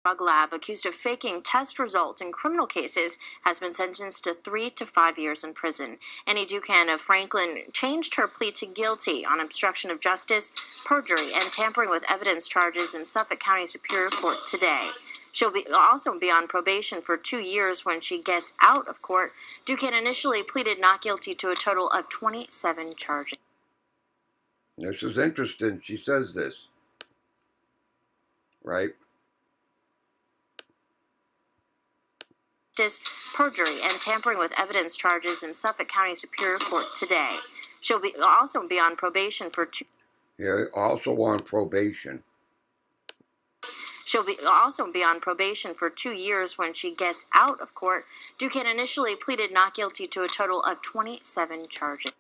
drug lab accused of faking test results in criminal cases has been sentenced to 3 to 5 years in prison. Annie Ducan of Franklin changed her plea to guilty on obstruction of justice, perjury, and tampering with evidence charges in Suffolk County Superior Court today. She'll also be on probation for 2 years when she gets out of court. Ducan initially pleaded not guilty to a total of 27 charges. This is interesting. She says this, right? Perjury and tampering with evidence charges in Suffolk County Superior Court today. She'll also be on probation for 2. Yeah, also on probation. She'll also be on probation for 2 years when she gets out of court. Ducan initially pleaded not guilty to a total of 27 charges.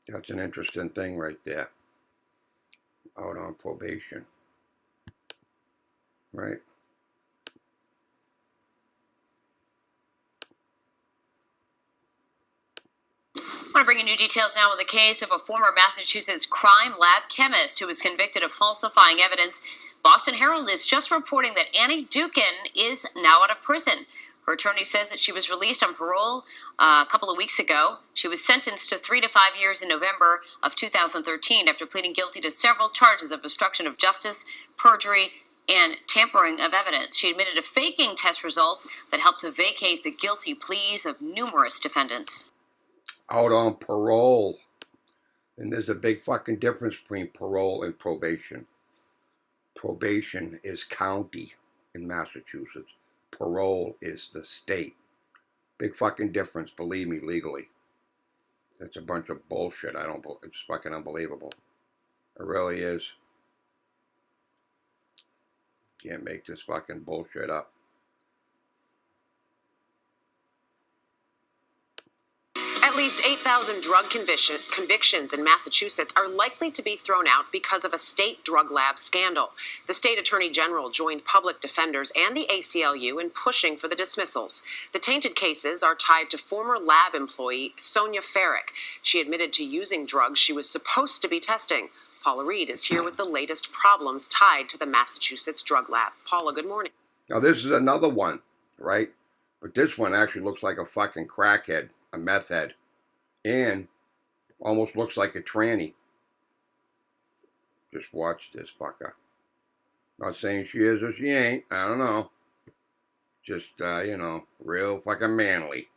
That's an interesting thing right there. Out on probation. Right? I want to bring you new details now on the case of a former Massachusetts crime lab chemist who was convicted of falsifying evidence. Boston Herald is just reporting that Annie Ducan is now out of prison. Her attorney says that she was released on parole a couple of weeks ago. She was sentenced to 3 to 5 years in November of 2013 after pleading guilty to several charges of obstruction of justice, perjury, and tampering of evidence. She admitted to faking test results that helped to vacate the guilty pleas of numerous defendants. Out on parole. And there's a big fucking difference between parole and probation. Probation is county in Massachusetts. Parole is the state. Big fucking difference, believe me, legally. It's a bunch of bullshit. It's fucking unbelievable. It really is. Can't make this fucking bullshit up. At least 8,000 drug convictions in Massachusetts are likely to be thrown out because of a state drug lab scandal. The state attorney general joined public defenders and the ACLU in pushing for the dismissals. The tainted cases are tied to former lab employee Sonia Farrick. She admitted to using drugs she was supposed to be testing. Paula Reed is here with the latest problems tied to the Massachusetts drug lab. Paula, good morning. Now this is another one, right? But this one actually looks like a fucking crackhead, a meth head. And almost looks like a tranny. Just watch this fucker. Not saying she is or she ain't. I don't know. Just, real fucking manly.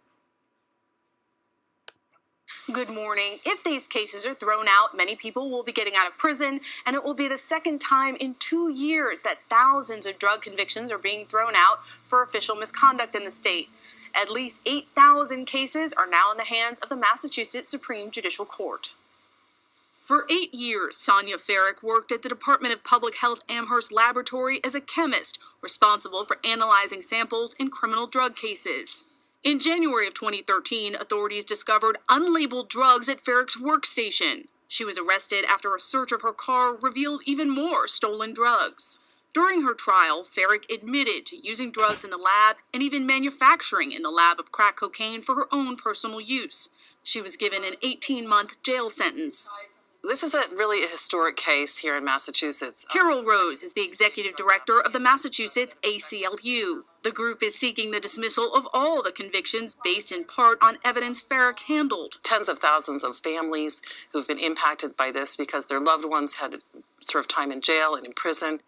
Good morning. If these cases are thrown out, many people will be getting out of prison, and it will be the second time in 2 years that thousands of drug convictions are being thrown out for official misconduct in the state. At least 8,000 cases are now in the hands of the Massachusetts Supreme Judicial Court. For 8 years, Sonia Farrick worked at the Department of Public Health Amherst Laboratory as a chemist responsible for analyzing samples in criminal drug cases. In January of 2013, authorities discovered unlabeled drugs at Farrick's workstation. She was arrested after a search of her car revealed even more stolen drugs. During her trial, Farrick admitted to using drugs in the lab and even manufacturing in the lab of crack cocaine for her own personal use. She was given an 18-month jail sentence. This is really a historic case here in Massachusetts. Carol Rose is the executive director of the Massachusetts ACLU. The group is seeking the dismissal of all the convictions based in part on evidence Farrick handled. Tens of thousands of families who've been impacted by this because their loved ones had to serve time in jail and in prison.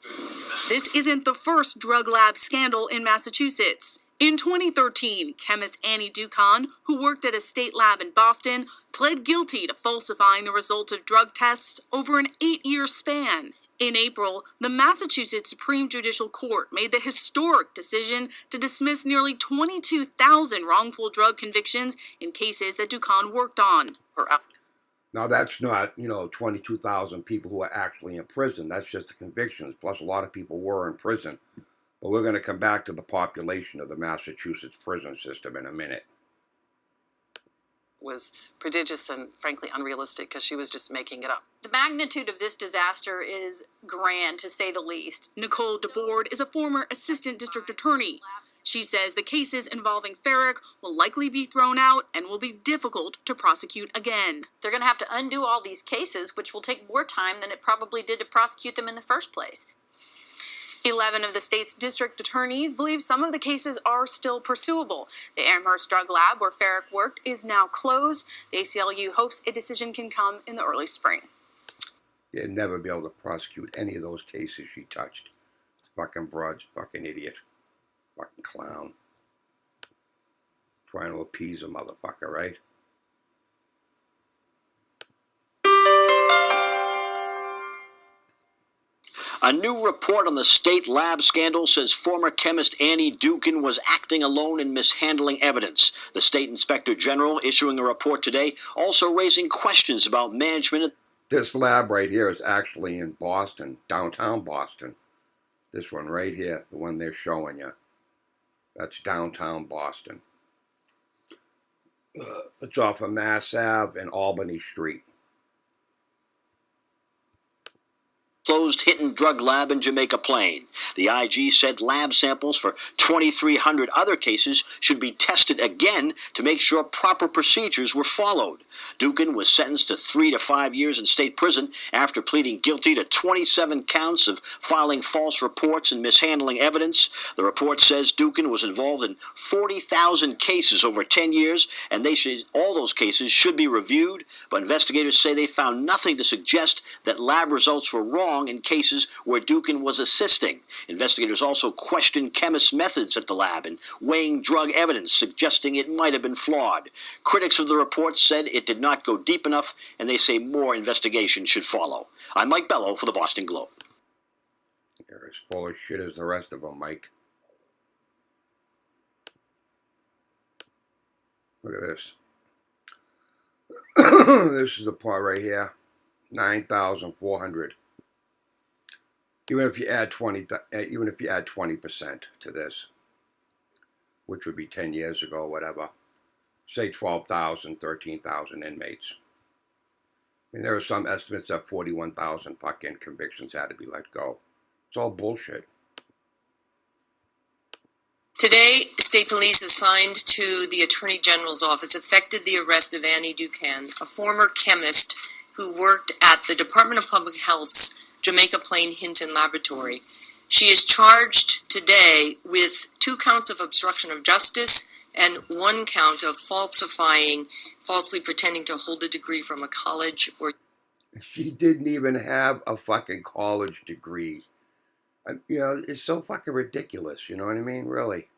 This isn't the first drug lab scandal in Massachusetts. In 2013, chemist Annie Ducan, who worked at a state lab in Boston, pled guilty to falsifying the results of drug tests over an 8-year span. In April, the Massachusetts Supreme Judicial Court made the historic decision to dismiss nearly 22,000 wrongful drug convictions in cases that Ducan worked on. Now that's not, 22,000 people who are actually in prison. That's just the convictions, plus a lot of people were in prison. But we're going to come back to the population of the Massachusetts prison system in a minute. Was prodigious and frankly unrealistic because she was just making it up. The magnitude of this disaster is grand, to say the least. Nicole DeBoard is a former assistant district attorney. She says the cases involving Farrick will likely be thrown out and will be difficult to prosecute again. They're going to have to undo all these cases, which will take more time than it probably did to prosecute them in the first place. 11 of the state's district attorneys believe some of the cases are still pursuable. The Amherst Drug Lab, where Farrick worked, is now closed. The ACLU hopes a decision can come in the early spring. You'd never be able to prosecute any of those cases she touched. Fucking broad's fucking idiot. Fucking clown. Trying to appease a motherfucker, right? A new report on the state lab scandal says former chemist Annie Dukin was acting alone in mishandling evidence. The state inspector general issuing a report today, also raising questions about management. This lab right here is actually in Boston, downtown Boston. This one right here, the one they're showing you. That's downtown Boston. It's off of Mass Ave and Albany Street. Closed hidden drug lab in Jamaica Plain. The IG said lab samples for 2,300 other cases should be tested again to make sure proper procedures were followed. Dukin was sentenced to 3 to 5 years in state prison after pleading guilty to 27 counts of filing false reports and mishandling evidence. The report says Dukin was involved in 40,000 cases over 10 years, and all those cases should be reviewed, but investigators say they found nothing to suggest that lab results were wrong in cases where Dukin was assisting. Investigators also questioned chemists' methods at the lab in weighing drug evidence, suggesting it might have been flawed. Critics of the report said it did not go deep enough, and they say more investigation should follow. I'm Mike Bello for the Boston Globe. They're as full of shit as the rest of them, Mike. Look at this. This is the part right here. 9,400. Even if you add 20% to this, which would be 10 years ago, whatever, say 12,000, 13,000 inmates. I mean, there are some estimates that 41,000 fucking convictions had to be let go. It's all bullshit. Today, state police assigned to the Attorney General's office effected the arrest of Annie Dukin, a former chemist who worked at the Department of Public Health's Jamaica Plain Hinton Laboratory. She is charged today with 2 counts of obstruction of justice and 1 count of falsifying, falsely pretending to hold a degree from a college or... She didn't even have a fucking college degree. You know, it's so fucking ridiculous, you know what I mean? Really.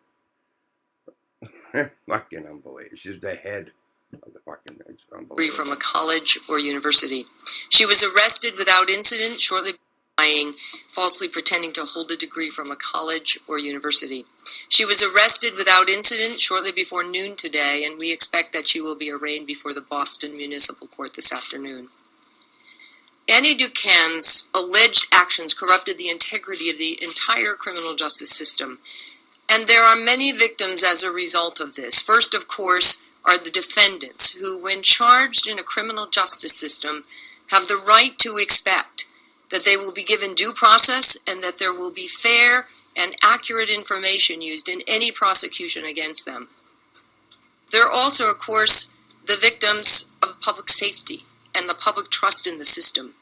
Fucking unbelievable. She's the head of the fucking... It's unbelievable. From a college or university. She was arrested without incident shortly falsely pretending to hold a degree from a college or university. She was arrested without incident shortly before noon today, and we expect that she will be arraigned before the Boston Municipal Court this afternoon. Annie Dukin's alleged actions corrupted the integrity of the entire criminal justice system, and there are many victims as a result of this. First, of course, are the defendants, who, when charged in a criminal justice system, have the right to expect that they will be given due process and that there will be fair and accurate information used in any prosecution against them. There are also, of course, the victims of public safety and the public trust in the system.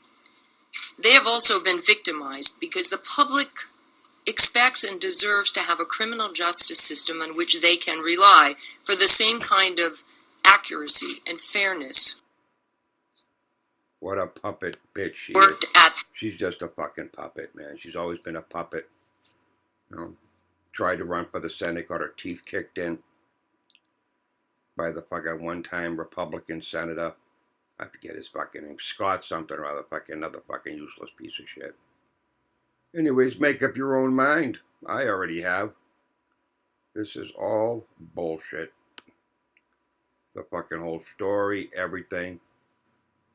They have also been victimized because the public expects and deserves to have a criminal justice system on which they can rely for the same kind of accuracy and fairness. What a puppet bitch she Worked is. at... She's just a fucking puppet, man. She's always been a puppet. You know, tried to run for the Senate, got her teeth kicked in by the fucking one-time Republican senator. I forget his fucking name. Scott something or other. Fucking another fucking useless piece of shit. Anyways, make up your own mind. I already have. This is all bullshit. The fucking whole story, everything.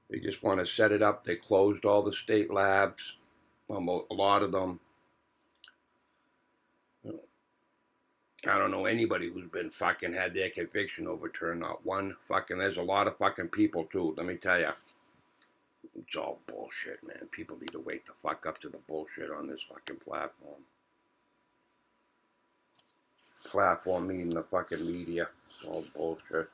They just want to set it up. They closed all the state labs. Well, a lot of them. I don't know anybody who's been fucking had their conviction overturned. Not one fucking... There's a lot of fucking people, too. Let me tell you. It's all bullshit, man. People need to wake the fuck up to the bullshit on this fucking platform. Platform meaning the fucking media. It's all bullshit.